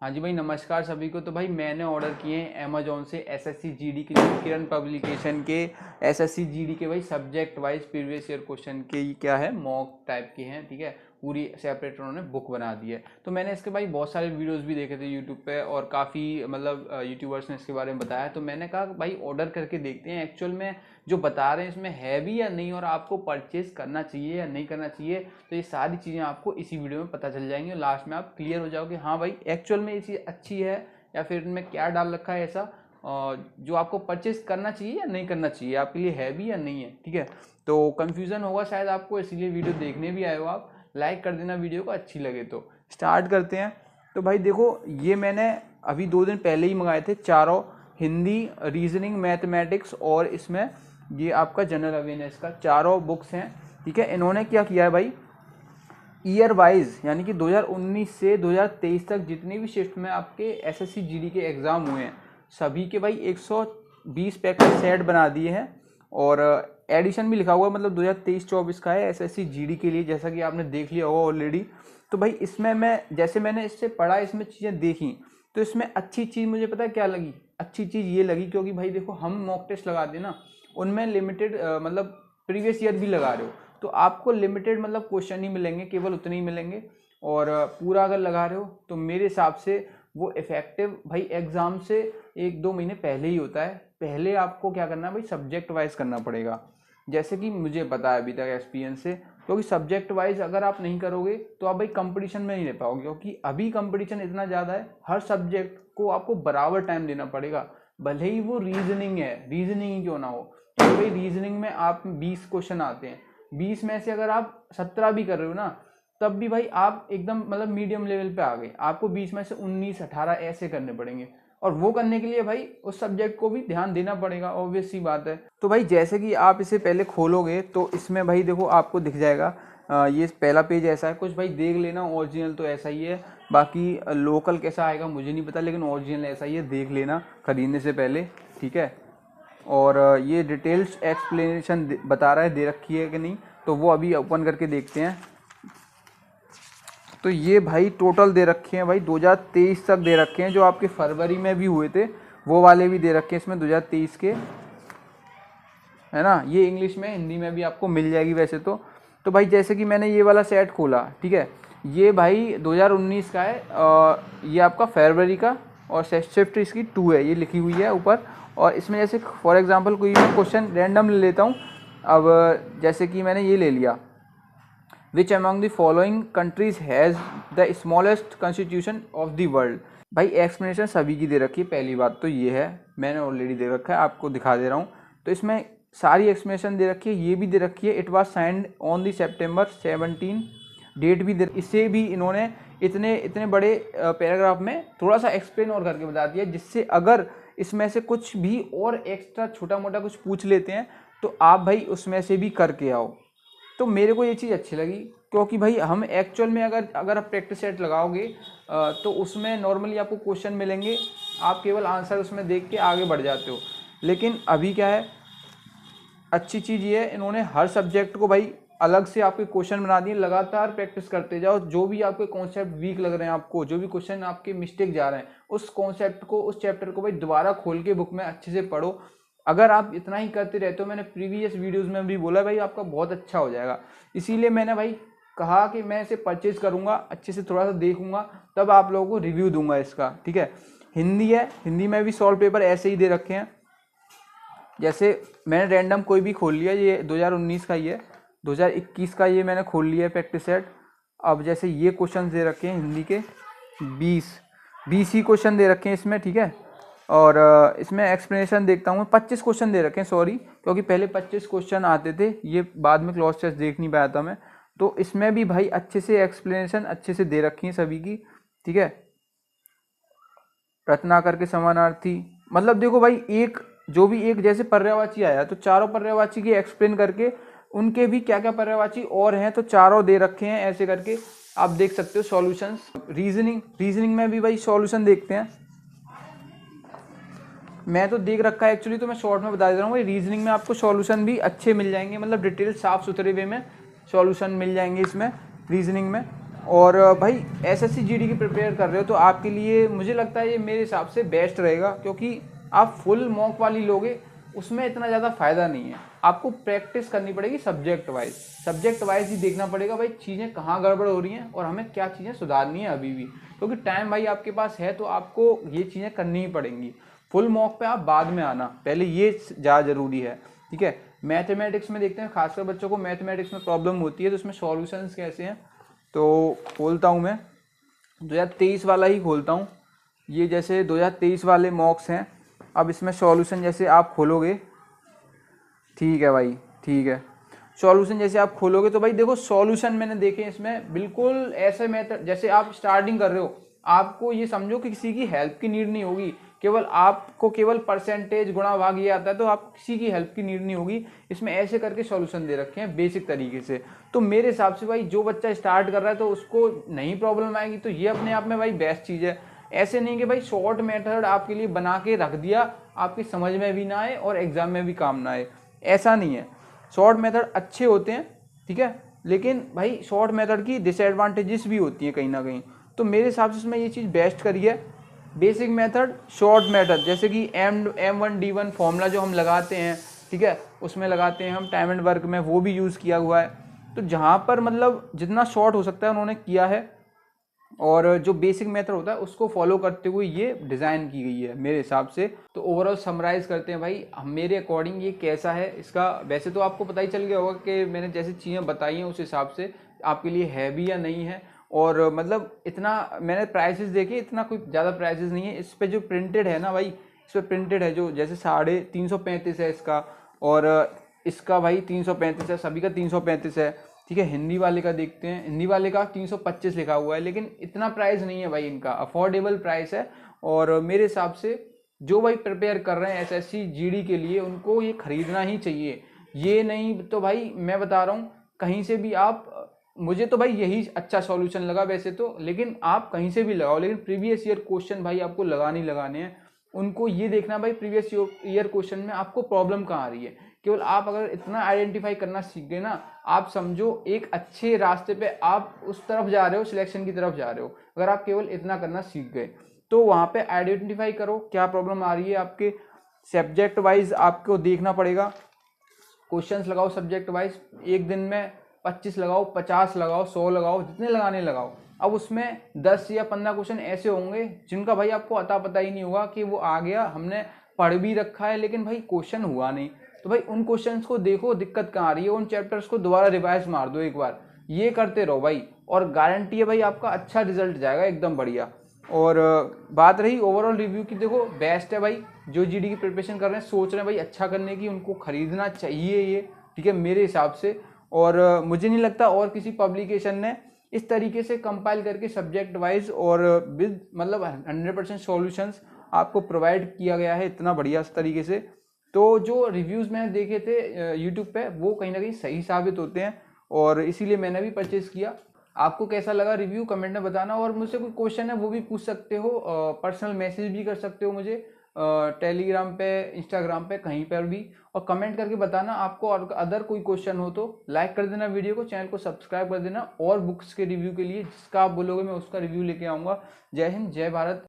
हाँ जी भाई, नमस्कार सभी को। तो भाई मैंने ऑर्डर किए हैं अमेजोन से एसएससी जीडी के लिए, किरण पब्लिकेशन के एसएससी जीडी के भाई subject wise previous year question के ये क्या है, मॉक टाइप के हैं। ठीक है, पूरी सेपरेट उन्होंने बुक बना दी है। तो मैंने इसके भाई बहुत सारे वीडियोस भी देखे थे यूट्यूब पे, और काफ़ी मतलब यूट्यूबर्स ने इसके बारे में बताया। तो मैंने कहा भाई ऑर्डर करके देखते हैं एक्चुअल में जो बता रहे हैं इसमें है भी या नहीं, और आपको परचेज करना चाहिए या नहीं करना चाहिए। तो ये सारी चीज़ें आपको इसी वीडियो में पता चल जाएंगी, और लास्ट में आप क्लियर हो जाओगे हाँ भाई एक्चुअल में ये चीज़ अच्छी है या फिर इनमें क्या डाल रखा है ऐसा जो आपको परचेज करना चाहिए या नहीं करना चाहिए, आपके लिए है भी या नहीं है। ठीक है, तो कन्फ्यूज़न होगा शायद आपको, इसीलिए वीडियो देखने भी आए हो आप। लाइक कर देना वीडियो को, अच्छी लगे तो। स्टार्ट करते हैं। तो भाई देखो, ये मैंने अभी 2 दिन पहले ही मंगाए थे चारों, हिंदी, रीजनिंग, मैथमेटिक्स, और इसमें ये आपका जनरल अवेयरनेस का चारों बुक्स हैं। ठीक है, इन्होंने क्या किया है भाई, ईयर वाइज यानी कि 2019 से 2023 तक जितनी भी शिफ्ट में आपके एसएससी जीडी के एग्ज़ाम हुए हैं सभी के भाई 120 पैकेट सेट बना दिए हैं, और एडिशन भी लिखा हुआ है, मतलब 2023-24 का है एसएससी जीडी के लिए, जैसा कि आपने देख लिया होगा ऑलरेडी। तो भाई इसमें मैंने इससे पढ़ा, इसमें चीज़ें देखी, तो इसमें अच्छी चीज़ मुझे पता है क्या लगी, अच्छी चीज़ ये लगी क्योंकि भाई देखो हम मॉक टेस्ट लगाते हैं ना, उनमें लिमिटेड मतलब प्रीवियस ईयर भी लगा रहे हो तो आपको लिमिटेड मतलब क्वेश्चन ही मिलेंगे, केवल उतने ही मिलेंगे। और पूरा अगर लगा रहे हो तो मेरे हिसाब से वो इफेक्टिव भाई एग्जाम से 1-2 महीने पहले ही होता है। पहले आपको क्या करना है भाई, सब्जेक्ट वाइज करना पड़ेगा, जैसे कि मुझे पता है अभी तक एक्सपीरियंस से। क्योंकि सब्जेक्ट वाइज अगर आप नहीं करोगे तो आप भाई कंपटीशन में नहीं रह पाओगे, क्योंकि अभी कंपटीशन इतना ज़्यादा है, हर सब्जेक्ट को आपको बराबर टाइम देना पड़ेगा, भले ही वो रीजनिंग है, रीजनिंग ही क्यों ना हो। तो भाई रीजनिंग में आप 20 क्वेश्चन आते हैं, 20 में से अगर आप 17 भी कर रहे हो ना, तब भी भाई आप एकदम मतलब मीडियम लेवल पे आ गए। आपको 20 में से 19-18 ऐसे करने पड़ेंगे, और वो करने के लिए भाई उस सब्जेक्ट को भी ध्यान देना पड़ेगा, ऑब्वियस सी बात है। तो भाई जैसे कि आप इसे पहले खोलोगे तो इसमें भाई देखो आपको दिख जाएगा, ये पहला पेज ऐसा है कुछ, भाई देख लेना, ओरिजिनल तो ऐसा ही है, बाकी लोकल कैसा आएगा मुझे नहीं पता, लेकिन ओरिजिनल ऐसा ही है, देख लेना खरीदने से पहले। ठीक है, और ये डिटेल्स एक्सप्लेनेशन बता रहा है दे रखी है कि नहीं, तो वो अभी ओपन करके देखते हैं। तो ये भाई टोटल दे रखे हैं भाई 2023 तक दे रखे हैं, जो आपके फरवरी में भी हुए थे वो वाले भी दे रखे हैं इसमें 2023 के, है ना। ये इंग्लिश में, हिंदी में भी आपको मिल जाएगी वैसे तो भाई जैसे कि मैंने ये वाला सेट खोला, ठीक है, ये भाई 2019 का है, ये आपका फरवरी का, और शिफ्ट इसकी 2 है, ये लिखी हुई है ऊपर। और इसमें जैसे फॉर एग्जांपल कोई मैं क्वेश्चन रैंडम ले लेता हूँ। अब जैसे कि मैंने ये ले लिया, which among the following countries has the smallest constitution of the world. भाई एक्सप्लेनेशन सभी की दे रखी है, पहली बात तो ये है, मैंने ऑलरेडी दे रखा है, आपको दिखा दे रहा हूँ। तो इसमें सारी एक्सप्लेनेशन दे रखी है, ये भी दे रखी है, it was signed on the September 17, date भी दे, इसे भी इन्होंने इतने इतने बड़े पैराग्राफ में थोड़ा सा एक्सप्लेन और करके बता दिया, जिससे अगर इसमें से कुछ भी और एक्स्ट्रा छोटा मोटा कुछ पूछ लेते हैं तो आप भाई उसमें से भी करके आओ। तो मेरे को ये चीज़ अच्छी लगी, क्योंकि भाई हम एक्चुअल में अगर आप प्रैक्टिस सेट लगाओगे तो उसमें नॉर्मली आपको क्वेश्चन मिलेंगे, आप केवल आंसर उसमें देख के आगे बढ़ जाते हो। लेकिन अभी क्या है, अच्छी चीज़ ये है, इन्होंने हर सब्जेक्ट को भाई अलग से आपके क्वेश्चन बना दिए, लगातार प्रैक्टिस करते जाओ। जो भी आपके कॉन्सेप्ट वीक लग रहे हैं, आपको जो भी क्वेश्चन आपके मिस्टेक जा रहे हैं, उस कॉन्सेप्ट को, उस चैप्टर को भाई दोबारा खोल के बुक में अच्छे से पढ़ो। अगर आप इतना ही करते रहते हो, मैंने प्रीवियस वीडियोस में भी बोला भाई, आपका बहुत अच्छा हो जाएगा। इसीलिए मैंने भाई कहा कि मैं इसे परचेज करूँगा, अच्छे से थोड़ा सा देखूंगा, तब आप लोगों को रिव्यू दूंगा इसका। ठीक है, हिंदी है, हिंदी में भी सॉल्व पेपर ऐसे ही दे रखे हैं। जैसे मैंने रैंडम कोई भी खोल लिया, ये 2019 का ही है, 2021 का ये मैंने खोल लिया है प्रैक्टिस सेट। अब जैसे ये क्वेश्चन दे रखे हैं हिंदी के 20 ही क्वेश्चन दे रखे हैं इसमें। ठीक है, और इसमें एक्सप्लेनेशन देखता हूँ, 25 क्वेश्चन दे रखे हैं, सॉरी, क्योंकि पहले 25 क्वेश्चन आते थे, ये बाद में क्लॉज टेस्ट देख नहीं पाया था मैं। तो इसमें भी भाई अच्छे से एक्सप्लेनेशन अच्छे से दे रखी है सभी की। ठीक है, रत्नाकर के समानार्थी, मतलब देखो भाई एक जो भी एक जैसे पर्यायवाची आया तो चारों पर्यायवाची की एक्सप्लेन करके, उनके भी क्या क्या पर्यायवाची और हैं तो चारों दे रखे हैं, ऐसे करके आप देख सकते हो सॉल्यूशंस। रीजनिंग में भी भाई सॉल्यूशन देखते हैं, मैं तो देख रखा है एक्चुअली, तो मैं शॉर्ट में बता दे रहा हूँ भाई। रीजनिंग में आपको सॉल्यूशन भी अच्छे मिल जाएंगे, मतलब डिटेल साफ सुथरे वे में सॉल्यूशन मिल जाएंगे इसमें रीजनिंग में। और भाई एसएससी जीडी की प्रिपेयर कर रहे हो तो आपके लिए मुझे लगता है ये मेरे हिसाब से बेस्ट रहेगा, क्योंकि आप फुल मॉक वाली लोगे उसमें इतना ज़्यादा फायदा नहीं है। आपको प्रैक्टिस करनी पड़ेगी सब्जेक्ट वाइज ही देखना पड़ेगा भाई चीज़ें कहाँ गड़बड़ हो रही हैं और हमें क्या चीज़ें सुधारनी है अभी भी, क्योंकि टाइम भाई आपके पास है तो आपको ये चीज़ें करनी ही पड़ेंगी। फुल मॉक पे आप बाद में आना, पहले ये ज़्यादा जरूरी है, ठीक है। मैथमेटिक्स में देखते हैं, खासकर बच्चों को मैथमेटिक्स में प्रॉब्लम होती है, तो उसमें सॉल्यूशंस कैसे हैं। तो खोलता हूँ मैं 2023 वाला ही खोलता हूँ। ये जैसे 2023 वाले मॉक्स हैं। अब इसमें सॉल्यूशन जैसे आप खोलोगे, ठीक है भाई, ठीक है, सॉल्यूशन जैसे आप खोलोगे तो भाई देखो सॉल्यूशन मैंने देखे इसमें बिल्कुल ऐसे मेथड, जैसे आप स्टार्टिंग कर रहे हो, आपको ये समझो कि किसी की हेल्प की नीड नहीं होगी, केवल आपको केवल परसेंटेज गुणा भाग ये आता है, तो आप किसी की हेल्प की नीड नहीं होगी। इसमें ऐसे करके सॉल्यूशन दे रखे हैं बेसिक तरीके से। तो मेरे हिसाब से भाई जो बच्चा स्टार्ट कर रहा है तो उसको नहीं प्रॉब्लम आएगी, तो ये अपने आप में भाई बेस्ट चीज़ है। ऐसे नहीं कि भाई शॉर्ट मेथड आपके लिए बना के रख दिया, आपकी समझ में भी ना आए और एग्जाम में भी काम ना आए, ऐसा नहीं है। शॉर्ट मेथड अच्छे होते हैं, ठीक है, लेकिन भाई शॉर्ट मेथड की डिसएडवांटेजेस भी होती हैं कहीं ना कहीं। तो मेरे हिसाब से इसमें ये चीज़ बेस्ट करी है, बेसिक मेथड, शॉर्ट मेथड, जैसे कि M1D1 फॉर्मूला जो हम लगाते हैं, ठीक है, उसमें लगाते हैं हम टाइम एंड वर्क में, वो भी यूज़ किया हुआ है। तो जहाँ पर मतलब जितना शॉर्ट हो सकता है उन्होंने किया है, और जो बेसिक मेथड होता है उसको फॉलो करते हुए ये डिज़ाइन की गई है मेरे हिसाब से। तो ओवरऑल समराइज़ करते हैं भाई मेरे अकॉर्डिंग ये कैसा है इसका। वैसे तो आपको पता ही चल गया होगा कि मैंने जैसे चीज़ें बताई हैं उस हिसाब से आपके लिए है भी या नहीं है। और मतलब इतना मैंने प्राइसेस देखे, इतना कोई ज़्यादा प्राइसेस नहीं है। इस पर जो प्रिंटेड है ना भाई, इस पर प्रिंटेड है जो जैसे 335 है इसका, और इसका भाई 335 है, सभी का 335 है, ठीक है। हिंदी वाले का देखते हैं, हिंदी वाले का 325 लिखा हुआ है, लेकिन इतना प्राइस नहीं है भाई, इनका अफोर्डेबल प्राइस है। और मेरे हिसाब से जो भाई प्रिपेयर कर रहे हैं एसएससी जीडी के लिए उनको ये खरीदना ही चाहिए। ये नहीं तो भाई मैं बता रहा हूँ कहीं से भी आप, मुझे तो भाई यही अच्छा सॉल्यूशन लगा वैसे तो, लेकिन आप कहीं से भी लगाओ, लेकिन प्रीवियस ईयर क्वेश्चन भाई आपको लगाने ही लगाने हैं। उनको ये देखना भाई प्रीवियस ईयर क्वेश्चन में आपको प्रॉब्लम कहाँ आ रही है। केवल आप अगर इतना आइडेंटिफाई करना सीख गए ना, आप समझो एक अच्छे रास्ते पे आप उस तरफ जा रहे हो, सिलेक्शन की तरफ जा रहे हो। अगर आप केवल इतना करना सीख गए तो वहाँ पे आइडेंटिफाई करो क्या प्रॉब्लम आ रही है आपके। सब्जेक्ट वाइज आपको देखना पड़ेगा, क्वेश्चंस लगाओ सब्जेक्ट वाइज, एक दिन में 25 लगाओ, 50 लगाओ, 100 लगाओ, जितने लगाने लगाओ। अब उसमें 10 या 15 क्वेश्चन ऐसे होंगे जिनका भाई आपको अता पता ही नहीं होगा कि वो आ गया, हमने पढ़ भी रखा है लेकिन भाई क्वेश्चन हुआ नहीं। तो भाई उन क्वेश्चंस को देखो दिक्कत कहाँ आ रही है, उन चैप्टर्स को दोबारा रिवाइज मार दो एक बार, ये करते रहो भाई, और गारंटी है भाई आपका अच्छा रिजल्ट जाएगा एकदम बढ़िया। और बात रही ओवरऑल रिव्यू की, देखो बेस्ट है भाई। जो जीडी की प्रिपरेशन कर रहे हैं, सोच रहे हैं भाई अच्छा करने की, उनको खरीदना चाहिए ये, ठीक है, मेरे हिसाब से। और मुझे नहीं लगता और किसी पब्लिकेशन ने इस तरीके से कंपाइल करके सब्जेक्ट वाइज और विद मतलब 100% सॉल्यूशंस आपको प्रोवाइड किया गया है इतना बढ़िया तरीके से। तो जो रिव्यूज़ मैंने देखे थे यूट्यूब पे वो कहीं ना कहीं सही साबित होते हैं, और इसीलिए मैंने भी परचेज़ किया। आपको कैसा लगा रिव्यू कमेंट में बताना, और मुझसे कोई क्वेश्चन है वो भी पूछ सकते हो, पर्सनल मैसेज भी कर सकते हो मुझे टेलीग्राम पे, इंस्टाग्राम पे, कहीं पर भी, और कमेंट करके बताना आपको। और अदर कोई क्वेश्चन हो तो लाइक कर देना वीडियो को, चैनल को सब्सक्राइब कर देना, और बुक्स के रिव्यू के लिए जिसका आप बोलोगे मैं उसका रिव्यू लेके आऊँगा। जय हिंद, जय भारत।